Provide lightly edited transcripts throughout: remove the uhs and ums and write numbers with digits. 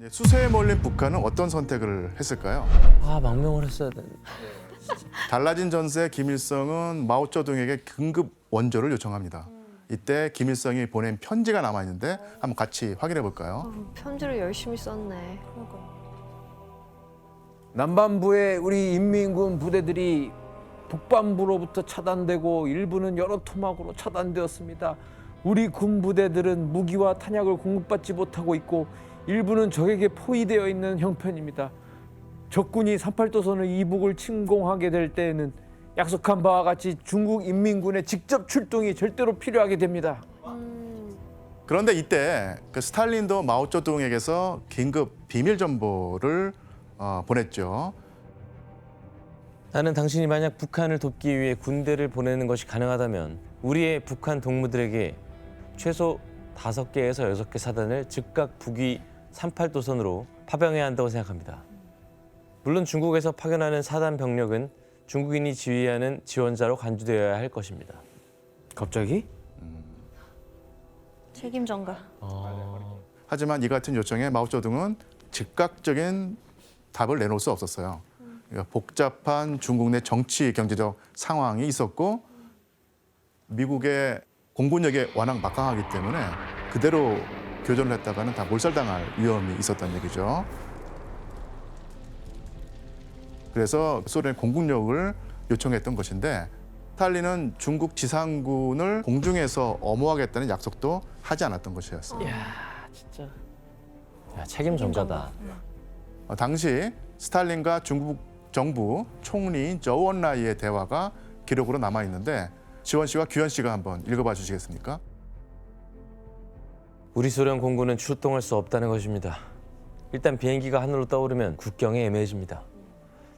수세에 몰린 북한은 어떤 선택을 했을까요? 아, 망명을 했어야 되는데. 달라진 전세 김일성은 마오쩌둥에게 긴급 원조를 요청합니다. 이때 김일성이 보낸 편지가 남아 있는데 한번 같이 확인해 볼까요? 편지를 열심히 썼네. 남반부의 우리 인민군 부대들이 북반부로부터 차단되고 일부는 여러 토막으로 차단되었습니다. 우리 군 부대들은 무기와 탄약을 공급받지 못하고 있고 일부는 적에게 포위되어 있는 형편입니다. 적군이 38도선의 이북을 침공하게 될 때에는 약속한 바와 같이 중국 인민군의 직접 출동이 절대로 필요하게 됩니다. 그런데 이때 그 스탈린도 마오쩌둥에게서 긴급 비밀 정보를 보냈죠. 나는 당신이 만약 북한을 돕기 위해 군대를 보내는 것이 가능하다면 우리의 북한 동무들에게 최소 5개에서 6개 사단을 즉각 북위 38도선으로 파병해야 한다고 생각합니다. 물론 중국에서 파견하는 사단 병력은 중국인이 지휘하는 지원자로 간주되어야 할 것입니다. 갑자기? 책임 전가. 하지만 이 같은 요청에 마오쩌둥은 즉각적인 답을 내놓을 수 없었어요. 그러니까 복잡한 중국 내 정치 경제적 상황이 있었고 미국의 공군력이 워낙 막강하기 때문에 그대로 교전을 했다가는 다 몰살당할 위험이 있었다는 얘기죠. 그래서 소련의 공군력을 요청했던 것인데 스탈린은 중국 지상군을 공중에서 엄호하겠다는 약속도 하지 않았던 것이었어요. 이야, 진짜. 야, 책임 전가다. 당시 스탈린과 중국 정부 총리인 저우언라이의 대화가 기록으로 남아 있는데 지원 씨와 규현 씨가 한번 읽어봐 주시겠습니까? 우리 소련 공군은 출동할 수 없다는 것입니다. 일단 비행기가 하늘로 떠오르면 국경에 애매해집니다.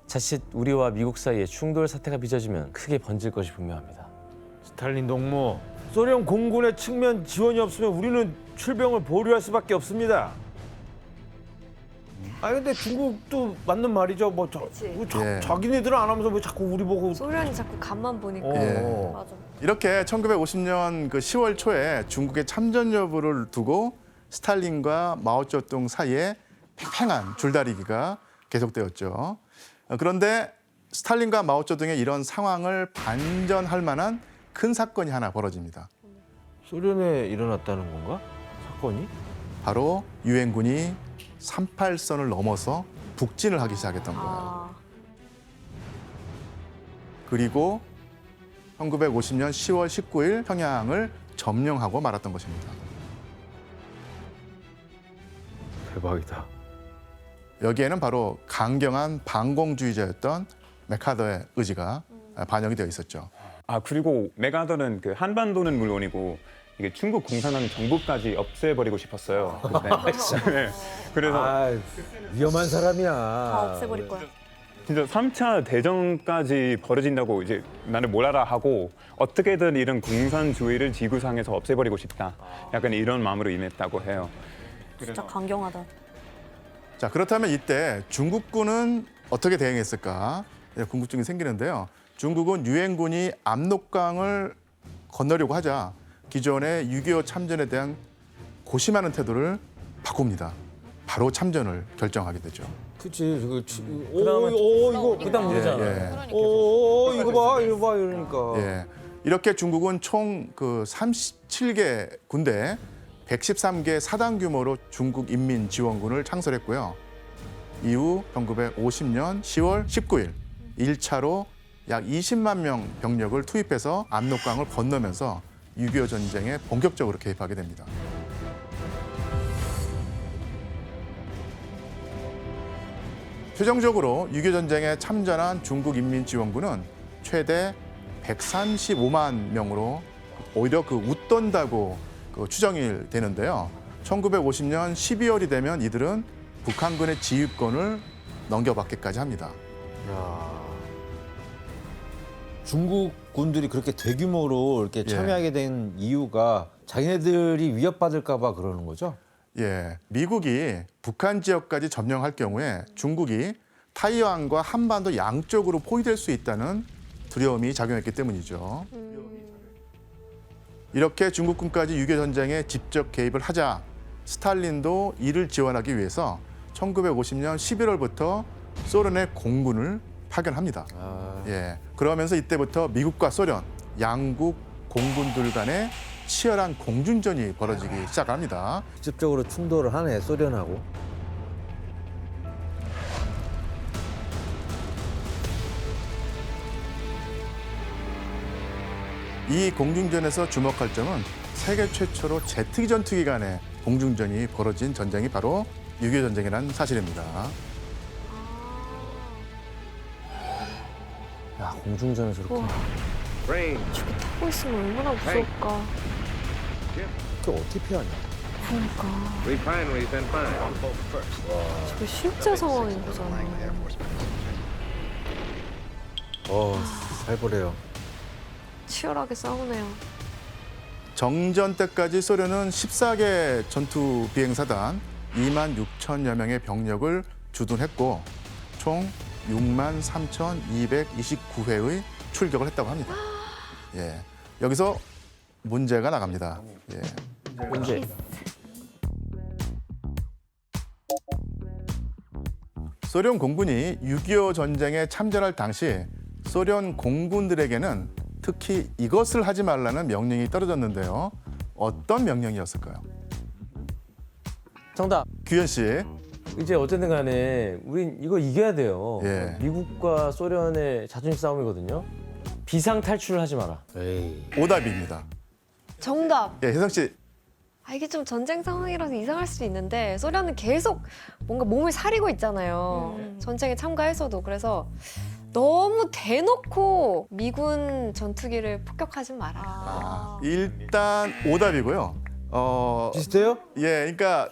자칫 우리와 미국 사이에 충돌 사태가 빚어지면 크게 번질 것이 분명합니다. 스탈린 동무, 소련 공군의 측면 지원이 없으면 우리는 출병을 보류할 수밖에 없습니다. 아 근데 중국도 맞는 말이죠. 그치. 예. 자기네들은 안 하면서 왜 자꾸 우리 보고? 소련이 자꾸 간만 보니까. 예. 맞아. 이렇게 1950년 그 10월 초에 중국의 참전 여부를 두고 스탈린과 마오쩌둥 사이에 팽팽한 줄다리기가 계속되었죠. 그런데 스탈린과 마오쩌둥의 이런 상황을 반전할 만한 큰 사건이 하나 벌어집니다. 소련에 일어났다는 건가? 사건이? 바로 유엔군이 38선을 넘어서 북진을 하기 시작했던 거예요. 아, 그리고 1950년 10월 19일 평양을 점령하고 말았던 것입니다. 대박이다. 여기에는 바로 강경한 반공주의자였던 맥카더의 의지가 반영이 되어 있었죠. 아 그리고 메가더는 그 한반도는 물론이고 이게 중국 공산당 정부까지 없애버리고 싶었어요. 네. 그래서 위험한 사람이야. 다 없애버릴 거야. 진짜 3차 대전까지 벌어진다고 이제 나는 뭘 알아 하고 어떻게든 이런 공산주의를 지구상에서 없애버리고 싶다. 약간 이런 마음으로 임했다고 해요. 진짜 강경하다. 자, 그렇다면 이때 중국군은 어떻게 대응했을까 궁금증이 생기는데요. 중국은 유엔군이 압록강을 건너려고 하자 기존의 6.25 참전에 대한 고심하는 태도를 바꿉니다. 바로 참전을 결정하게 되죠. 그치. 그다음에 이거 그다음 문제잖아. 이거 봐 이러니까. 예. 이렇게 중국은 총 그 37개 군대 113개 사단 규모로 중국 인민지원군을 창설했고요. 이후 1950년 10월 19일 1차로 약 20만 명 병력을 투입해서 압록강을 건너면서 6.25 전쟁에 본격적으로 개입하게 됩니다. 최종적으로 6.25 전쟁에 참전한 중국 인민지원군은 최대 135만 명으로 오히려 웃돈다고 추정이 되는데요. 1950년 12월이 되면 이들은 북한군의 지휘권을 넘겨받기까지 합니다. 중국 군들이 그렇게 대규모로 이렇게 참여하게 된 이유가 자기네들이 위협받을까 봐 그러는 거죠? 예, 미국이 북한 지역까지 점령할 경우에 중국이 타이완과 한반도 양쪽으로 포위될 수 있다는 두려움이 작용했기 때문이죠. 이렇게 중국군까지 6.25 전쟁에 직접 개입을 하자 스탈린도 이를 지원하기 위해서 1950년 11월부터 소련의 공군을 파견합니다. 예, 그러면서 이때부터 미국과 소련 양국 공군들 간의 치열한 공중전이 벌어지기 시작합니다. 직접적으로 충돌을 하네 소련하고. 이 공중전에서 주목할 점은 세계 최초로 제트기 전투기 간의 공중전이 벌어진 전쟁이 바로 6.25 전쟁이라는 사실입니다. 야, 공중전에서 이렇게. 와, 저기 타고 있으면 얼마나 무서울까. 그 어떻게 피하냐? 그러니까. Refineries and mines. 저게 실제 상황인 거잖아요. 살벌해요. 치열하게 싸우네요. 정전 때까지 소련은 14개 전투 비행사단 2만 6천여 명의 병력을 주둔했고 총 6만 3,229회의 출격을 했다고 합니다. 예, 여기서 문제가 나갑니다. 예. 문제. 소련 공군이 6.25 전쟁에 참전할 당시 소련 공군들에게는 특히 이것을 하지 말라는 명령이 떨어졌는데요. 어떤 명령이었을까요? 정답. 규현 씨. 이제 어쨌든 간에 우린 이거 이겨야 돼요. 예. 미국과 소련의 자존심 싸움이거든요. 비상 탈출을 하지 마라. 에이. 오답입니다. 정답. 예, 혜성 씨. 아, 이게 좀 전쟁 상황이라서 이상할 수도 있는데 소련은 계속 뭔가 몸을 사리고 있잖아요. 전쟁에 참가해서도. 그래서 너무 대놓고 미군 전투기를 폭격하지 마라. 일단 오답이고요. 비슷해요? 예, 그러니까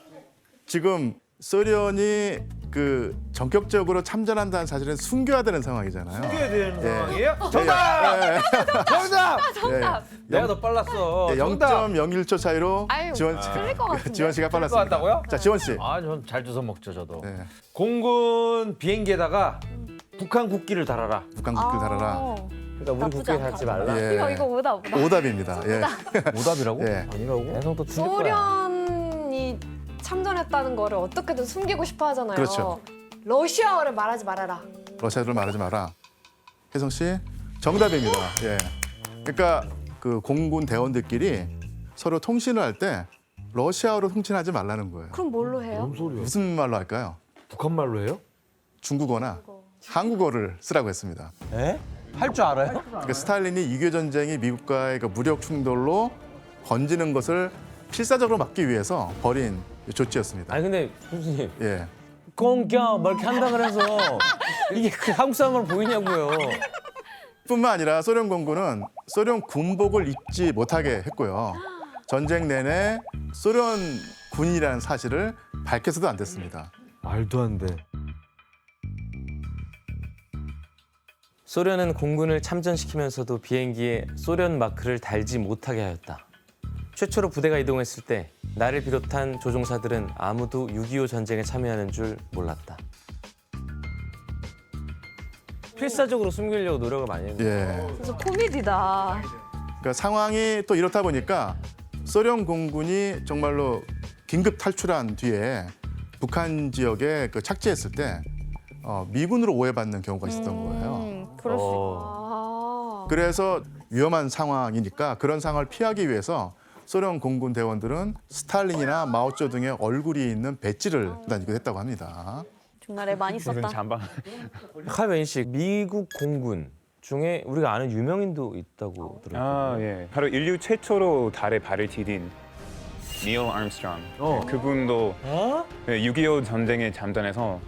지금 소련이 그 전격적으로 참전한다는 사실은 숨겨야 되는 상황이잖아요. 해야 되는 상황이에요? 정답! 예, 정답! 정답. 내가 더 빨랐어. 예, 정답! 0.01초 차이로 아유, 지원 틀릴 것 같은데. 지원 씨가 빨랐습니다. 같다고요? 자, 지원 씨. 아, 전 잘 주워 먹죠, 저도. 예, 공군 비행기에다가 북한 국기를 달아라. 북한 국기를 달아라. 그러니까 우리 나쁘지 국기에 않다. 닿지 말라. 예. 이거 오답. 오답입니다. 예. 오답이라고? 예. 아니라고? 해성 또 틀릴 거야. 소련이 참전했다는 거를 어떻게든 숨기고 싶어 하잖아요. 그렇죠. 러시아어를 말하지 말아라. 러시아를 말하지 마라. 혜성 씨, 정답입니다. 예. 그러니까 그 공군 대원들끼리 서로 통신을 할 때 러시아어로 통신하지 말라는 거예요. 그럼 뭘로 해요? 뭔 소리야? 무슨 말로 할까요? 북한 말로 해요? 중국어나 한국어를 쓰라고 했습니다. 에? 할 줄 알아요? 그러니까 스탈린이 6.25 전쟁이 미국과의 그 무력 충돌로 번지는 것을 필사적으로 막기 위해서 벌인 조치였습니다. 아니 근데 교수님 예. 꽁껴 막 이렇게 한다 그래서 이게 그 한국 사람으로 보이냐고요. 뿐만 아니라 소련 공군은 소련 군복을 입지 못하게 했고요. 전쟁 내내 소련 군이라는 사실을 밝혀서도 안 됐습니다. 말도 안 돼. 소련은 공군을 참전시키면서도 비행기에 소련 마크를 달지 못하게 하였다. 최초로 부대가 이동했을 때 나를 비롯한 조종사들은 아무도 6.25 전쟁에 참여하는 줄 몰랐다. 필사적으로 숨기려고 노력을 많이 했는데 예. 진짜 코미디다. 그러니까 상황이 또 이렇다 보니까 소련 공군이 정말로 긴급 탈출한 뒤에 북한 지역에 그 착지했을 때 미군으로 오해받는 경우가 있었던 거예요. 그럴 수 어. 있다. 그래서 위험한 상황이니까 그런 상황을 피하기 위해서 소련 공군 대원들은 스탈린이나 마오쩌둥의 얼굴이 있는 배지를 다니기도 했다고 합니다. 중날에 많이 무슨 썼다. 잠바. 하이웬 씨, 미국 공군 중에 우리가 아는 유명인도 있다고 들었거든요. 아, 예. 바로 인류 최초로 달에 발을 디딘 닐 암스트롱. 그분도 어? 6.25 전쟁에 참전해서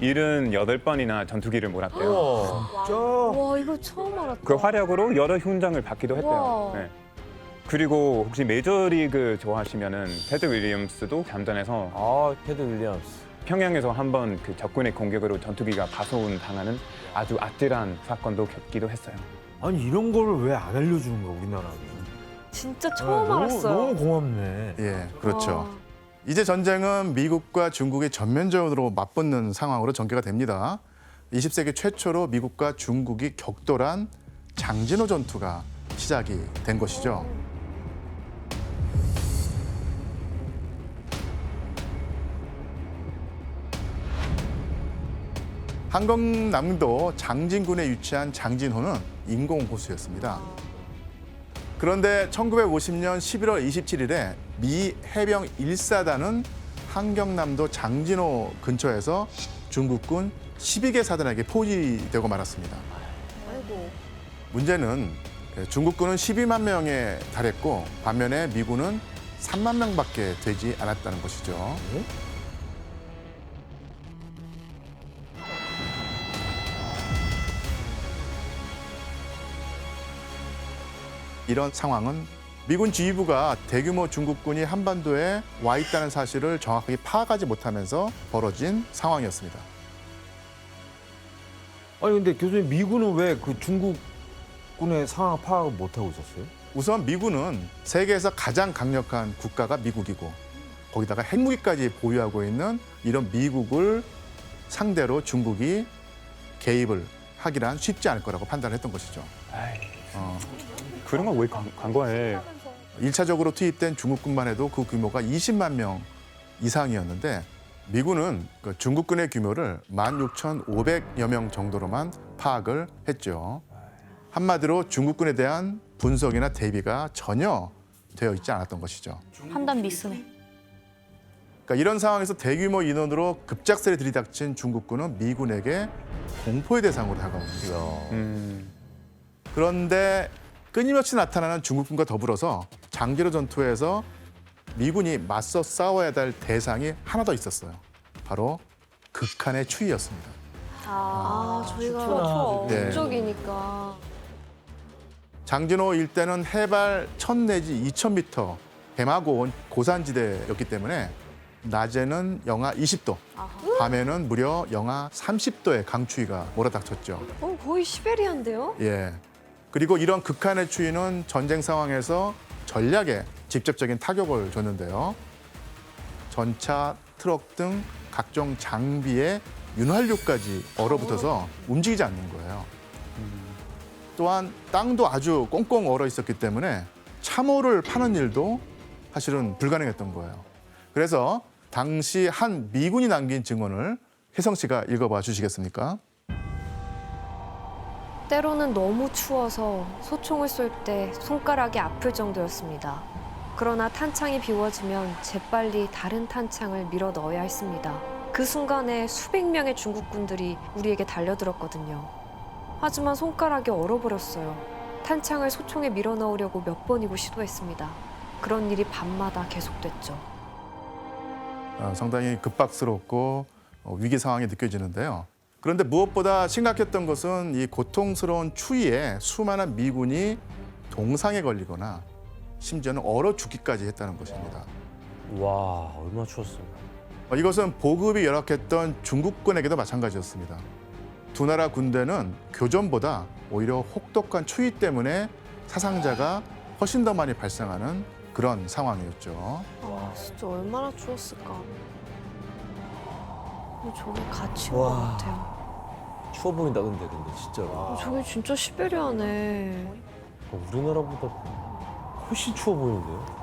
78번이나 전투기를 몰았대요. 와, 이거 처음 알았다. 그 활약으로 여러 훈장을 받기도 했대요. 와. 네. 그리고 혹시 메이저리그 좋아하시면은 테드 윌리엄스도 참전해서 아, 테드 윌리엄스. 평양에서 한번 그 적군의 공격으로 전투기가 파손 당하는 아주 아찔한 사건도 겪기도 했어요. 아니 이런 거를 왜 안 알려주는 거야 우리나라는? 진짜 처음 너무, 알았어요. 너무 고맙네. 예, 그렇죠. 와. 이제 전쟁은 미국과 중국이 전면적으로 맞붙는 상황으로 전개가 됩니다. 20세기 최초로 미국과 중국이 격돌한 장진호 전투가 시작이 된 것이죠. 한경남도 장진군에 위치한 장진호는 인공호수였습니다. 그런데 1950년 11월 27일에 미 해병 1사단은 한경남도 장진호 근처에서 중국군 12개 사단에게 포위되고 말았습니다. 아이고. 문제는 중국군은 12만 명에 달했고 반면에 미군은 3만 명밖에 되지 않았다는 것이죠. 이런 상황은 미군 지휘부가 대규모 중국군이 한반도에 와 있다는 사실을 정확하게 파악하지 못하면서 벌어진 상황이었습니다. 아니 근데 교수님 미군은 왜 그 중국군의 상황 파악을 못 하고 있었어요? 우선 미군은 세계에서 가장 강력한 국가가 미국이고 거기다가 핵무기까지 보유하고 있는 이런 미국을 상대로 중국이 개입을 하기란 쉽지 않을 거라고 판단했던 것이죠. 그런 걸 왜 간과해? 1차적으로 투입된 중국군만 해도 그 규모가 20만 명 이상이었는데 미군은 그 중국군의 규모를 16,500여 명 정도로만 파악을 했죠. 한마디로 중국군에 대한 분석이나 대비가 전혀 되어 있지 않았던 것이죠. 판단 미스네. 그러니까 이런 상황에서 대규모 인원으로 급작스레 들이닥친 중국군은 미군에게 공포의 대상으로 다가옵니다. 그런데 끊임없이 나타나는 중국군과 더불어서 장기로 전투에서 미군이 맞서 싸워야 될 대상이 하나 더 있었어요. 바로 극한의 추위였습니다. 저희가 네. 북쪽이니까. 장진호 일대는 해발 1000 내지 2000m 뱀하고 고산지대였기 때문에 낮에는 영하 20도, 밤에는 무려 영하 30도의 강추위가 몰아닥쳤죠. 거의 시베리아인데요? 예. 그리고 이런 극한의 추위는 전쟁 상황에서 전략에 직접적인 타격을 줬는데요. 전차, 트럭 등 각종 장비에 윤활유까지 얼어붙어서 움직이지 않는 거예요. 또한 땅도 아주 꽁꽁 얼어 있었기 때문에 참호를 파는 일도 사실은 불가능했던 거예요. 그래서 당시 한 미군이 남긴 증언을 혜성 씨가 읽어봐 주시겠습니까? 때로는 너무 추워서 소총을 쏠 때 손가락이 아플 정도였습니다. 그러나 탄창이 비워지면 재빨리 다른 탄창을 밀어 넣어야 했습니다. 그 순간에 수백 명의 중국군들이 우리에게 달려들었거든요. 하지만 손가락이 얼어버렸어요. 탄창을 소총에 밀어 넣으려고 몇 번이고 시도했습니다. 그런 일이 밤마다 계속됐죠. 상당히 급박스럽고 위기 상황이 느껴지는데요. 그런데 무엇보다 심각했던 것은 이 고통스러운 추위에 수많은 미군이 동상에 걸리거나 심지어는 얼어 죽기까지 했다는 것입니다. 와, 얼마나 추웠어. 이것은 보급이 열악했던 중국군에게도 마찬가지였습니다. 두 나라 군대는 교전보다 오히려 혹독한 추위 때문에 사상자가 훨씬 더 많이 발생하는 그런 상황이었죠. 진짜 얼마나 추웠을까. 저게 갇힌 것 같아요. 추워 보인다 근데 진짜로. 저게 진짜 시베리아네. 우리나라보다 훨씬 추워 보이는데요.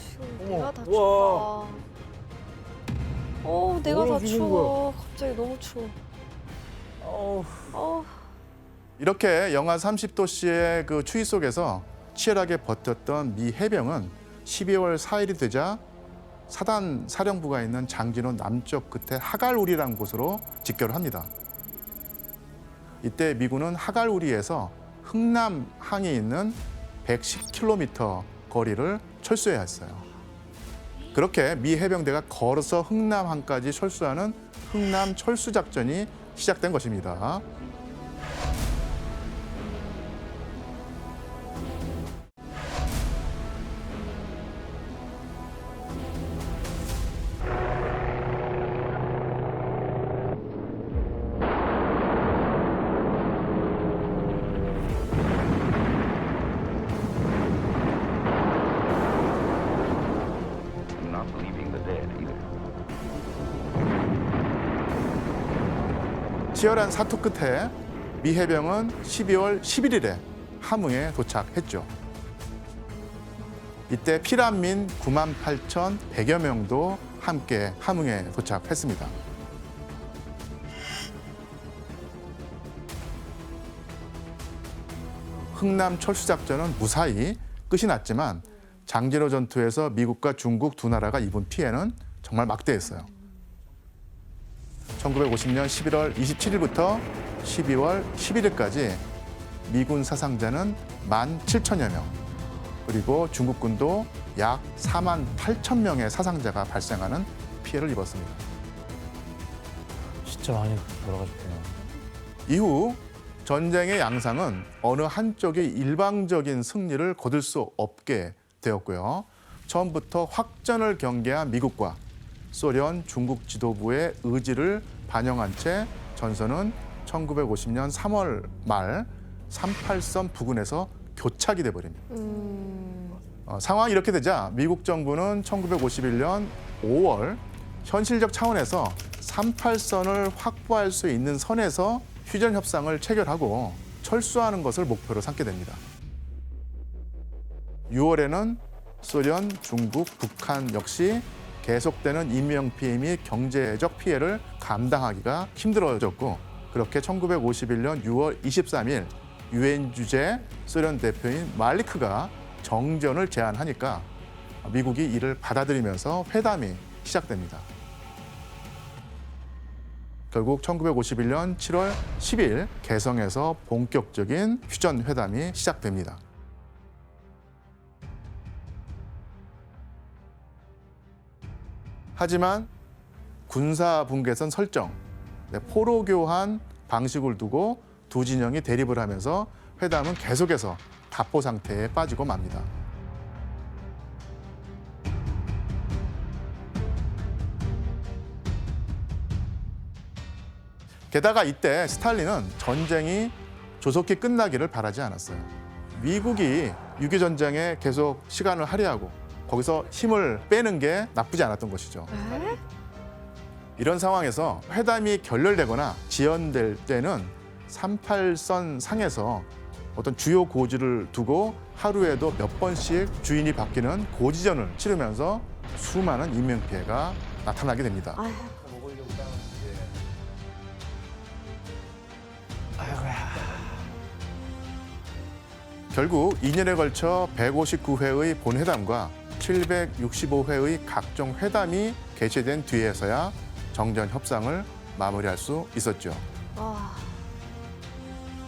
지금 내가 다 춥다. 내가 다 추워. 갑자기 너무 추워. 이렇게 영하 30도씨의 그 추위 속에서 치열하게 버텼던 미 해병은 12월 4일이 되자 사단 사령부가 있는 장진호 남쪽 끝에 하갈우리라는 곳으로 직결을 합니다. 이때 미군은 하갈우리에서 흥남항이 있는 110km 거리를 철수해야 했어요. 그렇게 미 해병대가 걸어서 흥남항까지 철수하는 흥남 철수 작전이 시작된 것입니다. Not believing the dead either. 치열한 사투 끝에 미 해병은 12월 11일에 함흥에 도착했죠. 이때 피난민 98,100여 명도 함께 함흥에 도착했습니다. 흥남 철수작전은 무사히 끝이 났지만 장진호 전투에서 미국과 중국 두 나라가 입은 피해는 정말 막대했어요. 1950년 11월 27일부터 12월 11일까지 미군 사상자는 17,000여 명, 그리고 중국군도 약 48,000명의 사상자가 발생하는 피해를 입었습니다. 진짜 많이 돌아가셨구나. 이후 전쟁의 양상은 어느 한쪽이 일방적인 승리를 거둘 수 없게 되었고요. 처음부터 확전을 경계한 미국과 소련, 중국 지도부의 의지를 반영한 채 전선은 1950년 3월 말 38선 부근에서 교착이 돼버립니다. 상황이 이렇게 되자 미국 정부는 1951년 5월 현실적 차원에서 38선을 확보할 수 있는 선에서 휴전 협상을 체결하고 철수하는 것을 목표로 삼게 됩니다. 6월에는 소련, 중국, 북한 역시 계속되는 인명피해 및 경제적 피해를 감당하기가 힘들어졌고, 그렇게 1951년 6월 23일 유엔 주재 소련 대표인 말리크가 정전을 제안하니까 미국이 이를 받아들이면서 회담이 시작됩니다. 결국 1951년 7월 10일 개성에서 본격적인 휴전 회담이 시작됩니다. 하지만 군사 분계선 설정, 포로 교환 방식을 두고 두 진영이 대립을 하면서 회담은 계속해서 답보 상태에 빠지고 맙니다. 게다가 이때 스탈린은 전쟁이 조속히 끝나기를 바라지 않았어요. 미국이 6.25 전쟁에 계속 시간을 할애하고 거기서 힘을 빼는 게 나쁘지 않았던 것이죠. 이런 상황에서 회담이 결렬되거나 지연될 때는 38선 상에서 어떤 주요 고지를 두고 하루에도 몇 번씩 주인이 바뀌는 고지전을 치르면서 수많은 인명피해가 나타나게 됩니다. 아휴. 결국 2년에 걸쳐 159회의 본회담과 765회의 각종 회담이 개최된 뒤에서야 정전 협상을 마무리할 수 있었죠.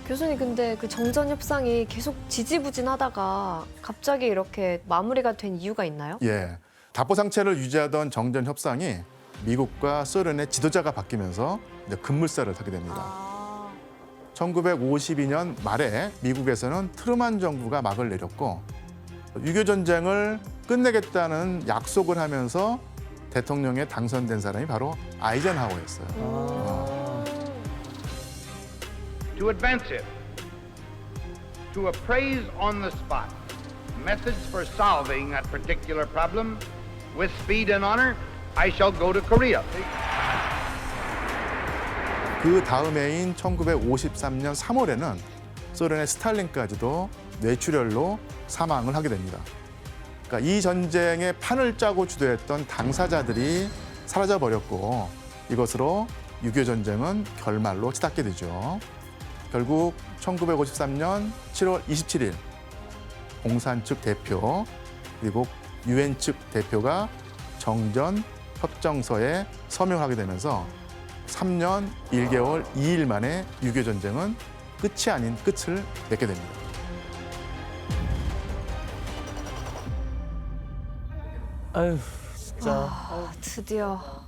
교수님, 근데 그 정전 협상이 계속 지지부진하다가 갑자기 이렇게 마무리가 된 이유가 있나요? 예, 답보 상태를 유지하던 정전 협상이 미국과 소련의 지도자가 바뀌면서 이제 급물살을 타게 됩니다. 1952년 말에 미국에서는 트루만 정부가 막을 내렸고 6.25 전쟁을 끝내겠다는 약속을 하면서 대통령에 당선된 사람이 바로 아이젠하워였어요. To advance it, to appraise on the spot methods for solving that particular problem with speed and honor, I shall go to Korea. 그 다음 해인 1953년 3월에는 소련의 스탈린까지도 뇌출혈로 사망을 하게 됩니다. 그러니까 이 전쟁의 판을 짜고 주도했던 당사자들이 사라져버렸고 이것으로 6.25 전쟁은 결말로 치닫게 되죠. 결국 1953년 7월 27일 공산 측 대표 그리고 유엔 측 대표가 정전 협정서에 서명하게 되면서 3년 1개월 2일 만에 6.25 전쟁은 끝이 아닌 끝을 맺게 됩니다. 아유, 진짜. 드디어.